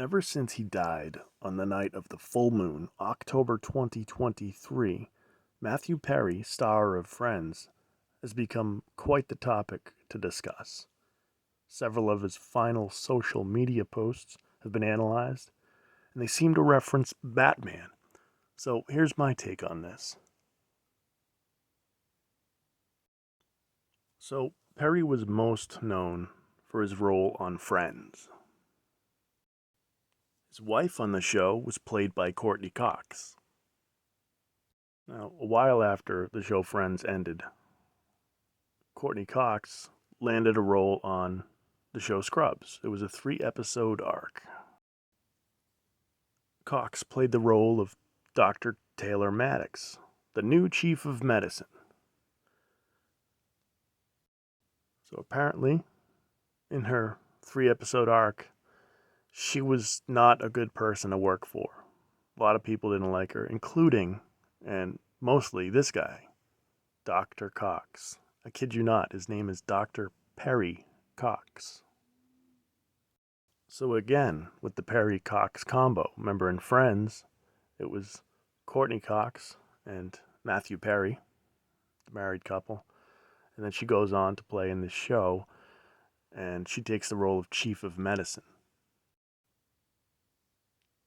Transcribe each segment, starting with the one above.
Ever since he died on the night of the full moon, October 2023, Matthew Perry, star of Friends, has become quite the topic to discuss. Several of his final social media posts have been analyzed, and they seem to reference Batman. So here's my take on this. So, Perry was most known for his role on Friends. His wife on the show was played by Courtney Cox. Now, a while after the show Friends ended, Courtney Cox landed a role on the show Scrubs. It was a 3-episode arc. Cox played the role of Dr. Taylor Maddox, the new chief of medicine. So apparently, in her 3-episode arc, she was not a good person to work for. A lot of people didn't like her, including, and mostly, this guy, Dr. Cox. I kid you not, his name is Dr. Perry Cox. So again, with the Perry-Cox combo, remember in Friends, it was Courtney Cox and Matthew Perry, the married couple. And then she goes on to play in this show, and she takes the role of chief of medicine.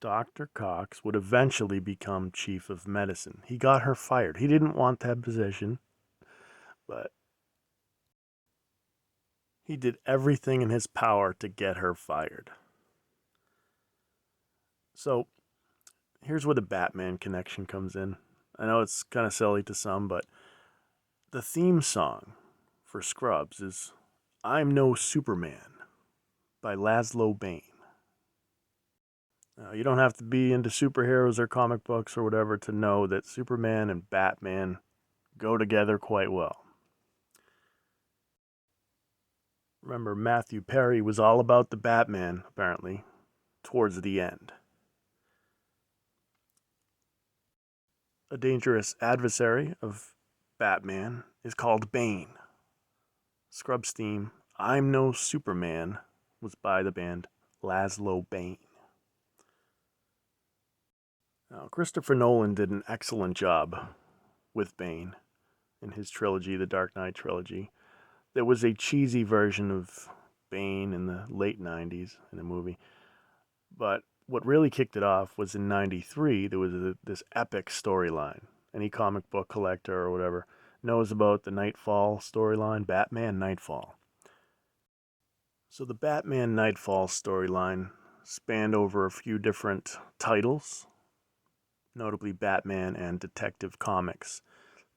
Dr. Cox would eventually become chief of medicine. He got her fired. He didn't want that position, but he did everything in his power to get her fired. So, here's where the Batman connection comes in. I know it's kind of silly to some, but the theme song for Scrubs is I'm No Superman by Laszlo Bane. Now, you don't have to be into superheroes or comic books or whatever to know that Superman and Batman go together quite well. Remember, Matthew Perry was all about the Batman, apparently, towards the end. A dangerous adversary of Batman is called Bane. Scrubs' theme, I'm No Superman, was by the band Laszlo Bane. Now, Christopher Nolan did an excellent job with Bane in his trilogy, the Dark Knight trilogy. There was a cheesy version of Bane in the late 90s in a movie, but what really kicked it off was in 93, there was this epic storyline. Any comic book collector or whatever knows about the Nightfall storyline, Batman Nightfall. So the Batman Nightfall storyline spanned over a few different titles, notably Batman and Detective Comics,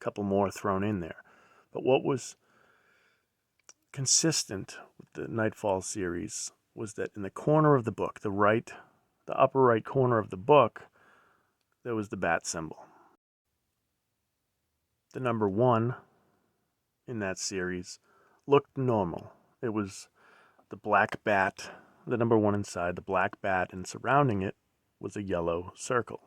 a couple more thrown in there. But what was consistent with the Nightfall series was that in the corner of the book, the upper right corner of the book, there was the bat symbol. The number 1 in that series looked normal. It was the black bat, the number 1 inside, the black bat, and surrounding it was a yellow circle.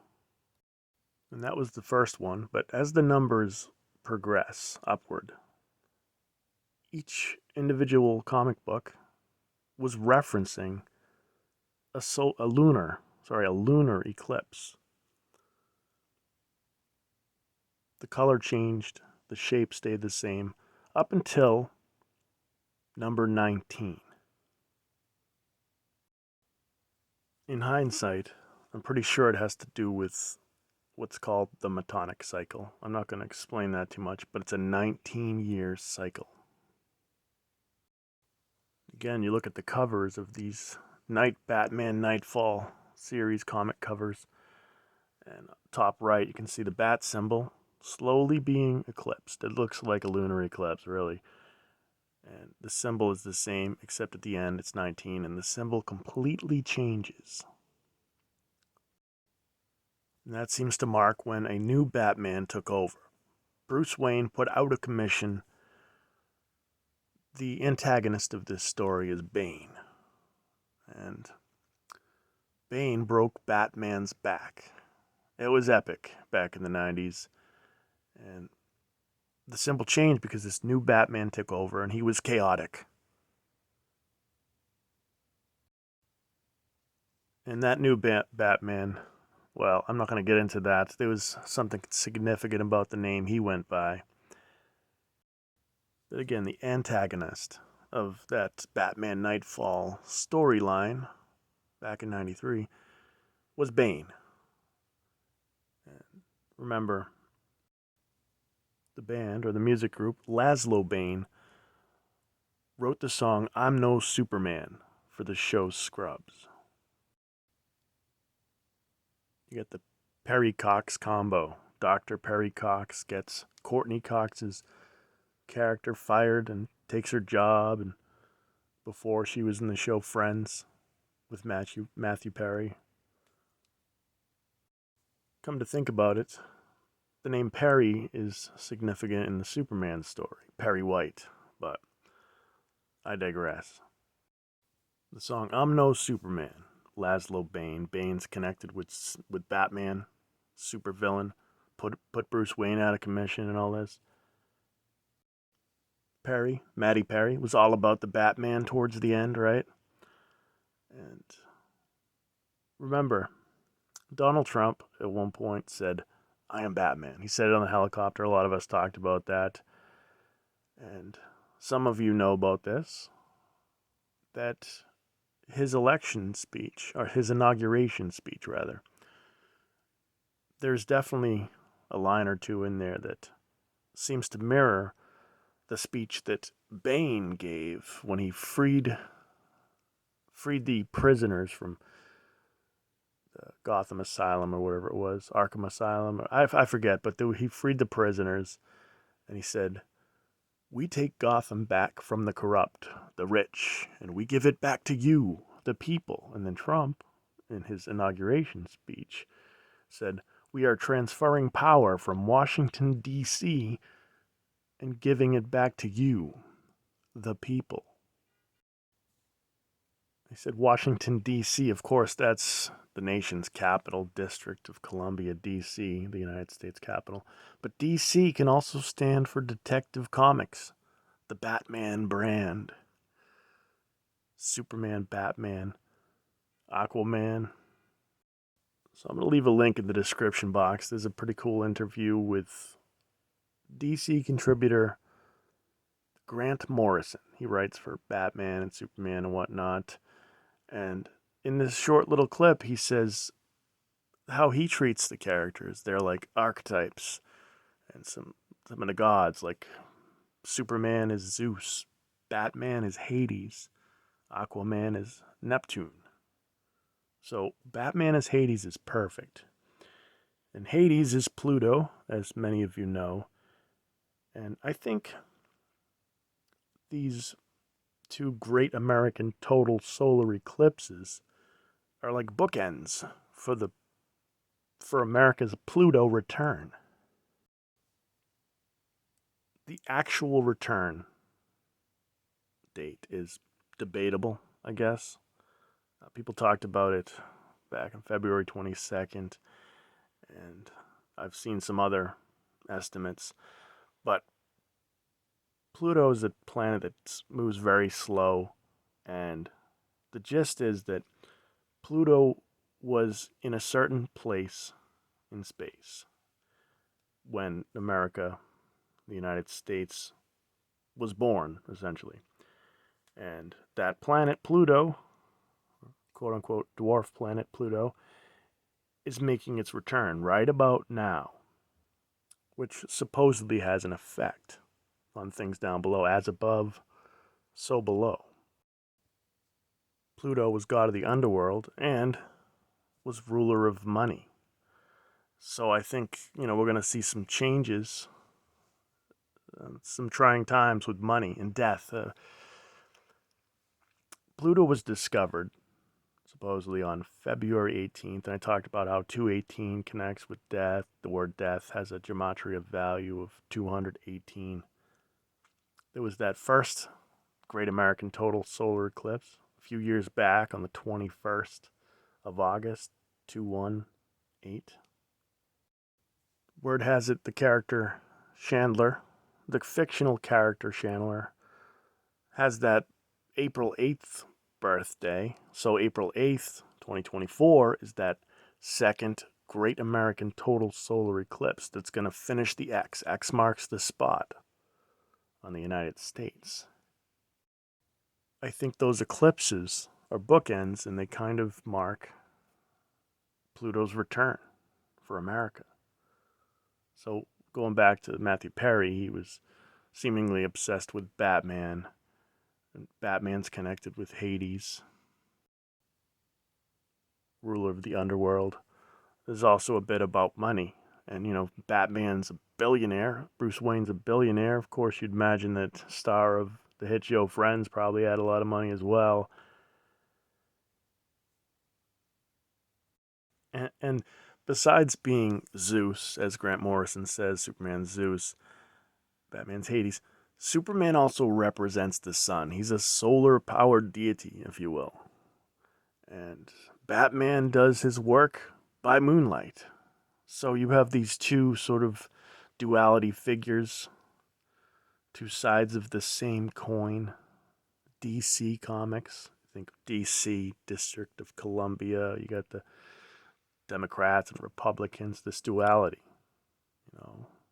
And that was the first one, but as the numbers progress upward, each individual comic book was referencing a lunar eclipse. The color changed, the shape stayed the same, up until number 19. In hindsight, I'm pretty sure it has to do with what's called the Metonic cycle. I'm not going to explain that too much, but it's a 19-year cycle. Again, you look at the covers of these Batman Nightfall series comic covers, and top right you can see the bat symbol slowly being eclipsed. It looks like a lunar eclipse, really. And the symbol is the same, except at the end it's 19, and the symbol completely changes. And that seems to mark when a new Batman took over. Bruce Wayne put out of commission. The antagonist of this story is Bane. And Bane broke Batman's back. It was epic back in the 90s. And the symbol changed because this new Batman took over and he was chaotic. And that new Batman, well, I'm not going to get into that. There was something significant about the name he went by. But again, the antagonist of that Batman Nightfall storyline back in '93 was Bane. And remember, the band or the music group, Laszlo Bane, wrote the song I'm No Superman for the show Scrubs. You get the Perry Cox combo. Dr. Perry Cox gets Courtney Cox's character fired and takes her job, and before she was in the show Friends with Matthew Perry. Come to think about it, the name Perry is significant in the Superman story, Perry White, but I digress. The song I'm No Superman, Laszlo Bane. Bane's connected with Batman, supervillain, put Bruce Wayne out of commission and all this. Perry, Matty Perry, was all about the Batman towards the end, right? And remember, Donald Trump at one point said, I am Batman. He said it on the helicopter. A lot of us talked about that. And some of you know about this, that his election speech, or his inauguration speech, rather, there's definitely a line or two in there that seems to mirror the speech that Bane gave when he freed the prisoners from the Gotham Asylum or whatever it was, Arkham Asylum. I forget, but he freed the prisoners, and he said, we take Gotham back from the corrupt, the rich, and we give it back to you, the people. And then Trump, in his inauguration speech, said, we are transferring power from Washington, D.C., and giving it back to you, the people. He said Washington, D.C., of course, that's the nation's capital, District of Columbia, D.C., the United States capital. But D.C. can also stand for Detective Comics, the Batman brand. Superman, Batman, Aquaman. So I'm going to leave a link in the description box. There's a pretty cool interview with DC contributor Grant Morrison. He writes for Batman and Superman and whatnot. And in this short little clip, he says how he treats the characters. They're like archetypes. And some of the gods, like Superman is Zeus, Batman is Hades, Aquaman is Neptune. So Batman as Hades is perfect. And Hades is Pluto, as many of you know. And I think these two great American total solar eclipses are like bookends for America's Pluto return. The actual return date is debatable, I guess. People talked about it back on February 22nd, and I've seen some other estimates. But Pluto is a planet that moves very slow, and the gist is that Pluto was in a certain place in space when America, the United States, was born, essentially. And that planet, Pluto, quote-unquote dwarf planet Pluto, is making its return right about now, which supposedly has an effect on things down below. As above, so below. Pluto was god of the underworld and was ruler of money. So I think, we're going to see some changes, some trying times with money and death. Pluto was discovered supposedly on February 18th, and I talked about how 218 connects with death. The word death has a gematria value of 218. There was that first Great American Total Solar Eclipse a few years back on the 21st of August, 218. Word has it the character Chandler, the fictional character Chandler, has that April 8th birthday. So April 8th, 2024 is that second Great American Total Solar Eclipse that's going to finish the X. X marks the spot on the United States. I think those eclipses are bookends, and they kind of mark Pluto's return for America. So going back to Matthew Perry, he was seemingly obsessed with Batman, and Batman's connected with Hades, ruler of the underworld. There's also a bit about money. And, Batman's a billionaire. Bruce Wayne's a billionaire. Of course, you'd imagine that star of the hit show Friends probably had a lot of money as well. And besides being Zeus, as Grant Morrison says, Superman's Zeus, Batman's Hades, Superman also represents the sun. He's a solar-powered deity, if you will. And Batman does his work by moonlight. So you have these two sort of duality figures, two sides of the same coin. DC Comics, think DC, District of Columbia, you got the Democrats and Republicans, this duality.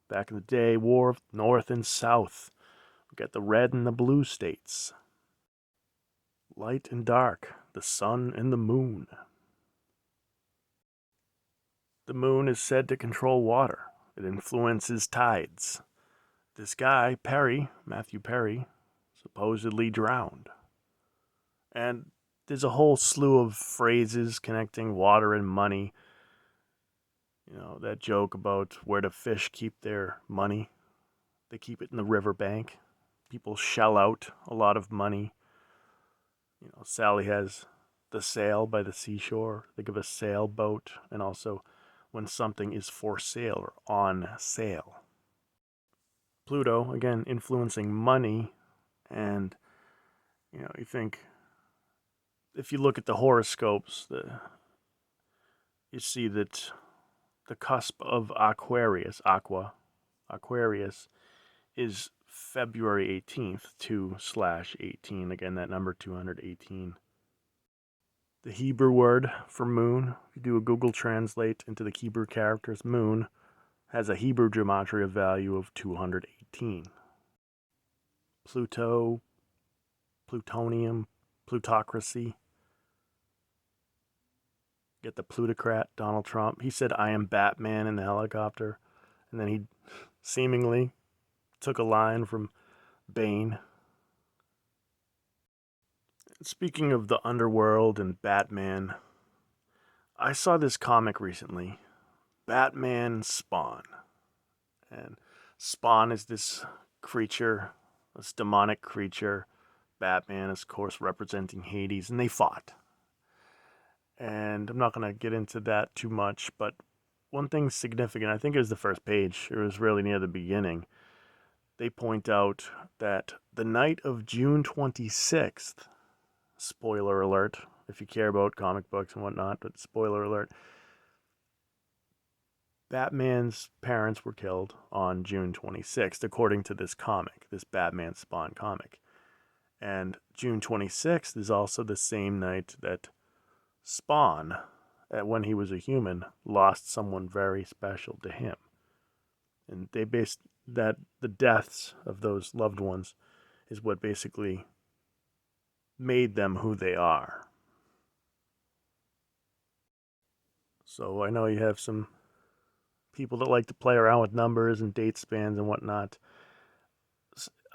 Back in the day, war of North and South. We got the red and the blue states. Light and dark, the sun and the moon. The moon is said to control water. It influences tides. This guy, Perry, Matthew Perry, supposedly drowned. And there's a whole slew of phrases connecting water and money. That joke about where do fish keep their money? They keep it in the riverbank. People shell out a lot of money. Sally has the sail by the seashore. Think of a sailboat, and also when something is for sale or on sale. Pluto, again, influencing money, and you think, if you look at the horoscopes, you see that the cusp of Aquarius is February 18th, 2/18. Again, that number 218. The Hebrew word for moon, if you do a Google Translate into the Hebrew characters, moon has a Hebrew gematria value of 218. Pluto, plutonium, plutocracy. Get the plutocrat, Donald Trump. He said, "I am Batman" in the helicopter. And then he seemingly took a line from Bane. Speaking of the underworld and Batman, I saw this comic recently, Batman Spawn. And Spawn is this creature, this demonic creature. Batman is, of course, representing Hades, and they fought. And I'm not going to get into that too much, but one thing significant, I think it was the first page, it was really near the beginning. They point out that the night of June 26th, spoiler alert, if you care about comic books and whatnot, but spoiler alert, Batman's parents were killed on June 26th, according to this comic, this Batman Spawn comic. And June 26th is also the same night that Spawn, when he was a human, lost someone very special to him. And they based that the deaths of those loved ones is what basically made them who they are. So I know you have some people that like to play around with numbers and date spans and whatnot.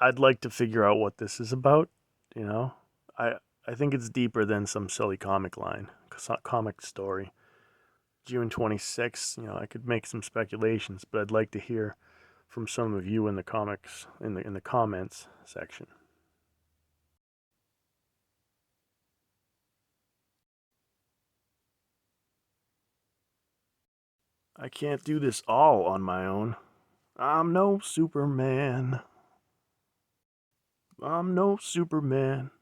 I'd like to figure out what this is about, I think it's deeper than some silly comic line, comic story. June 26th, I could make some speculations, but I'd like to hear from some of you in the comics, in the comments section. I can't do this all on my own. I'm no Superman. I'm no Superman.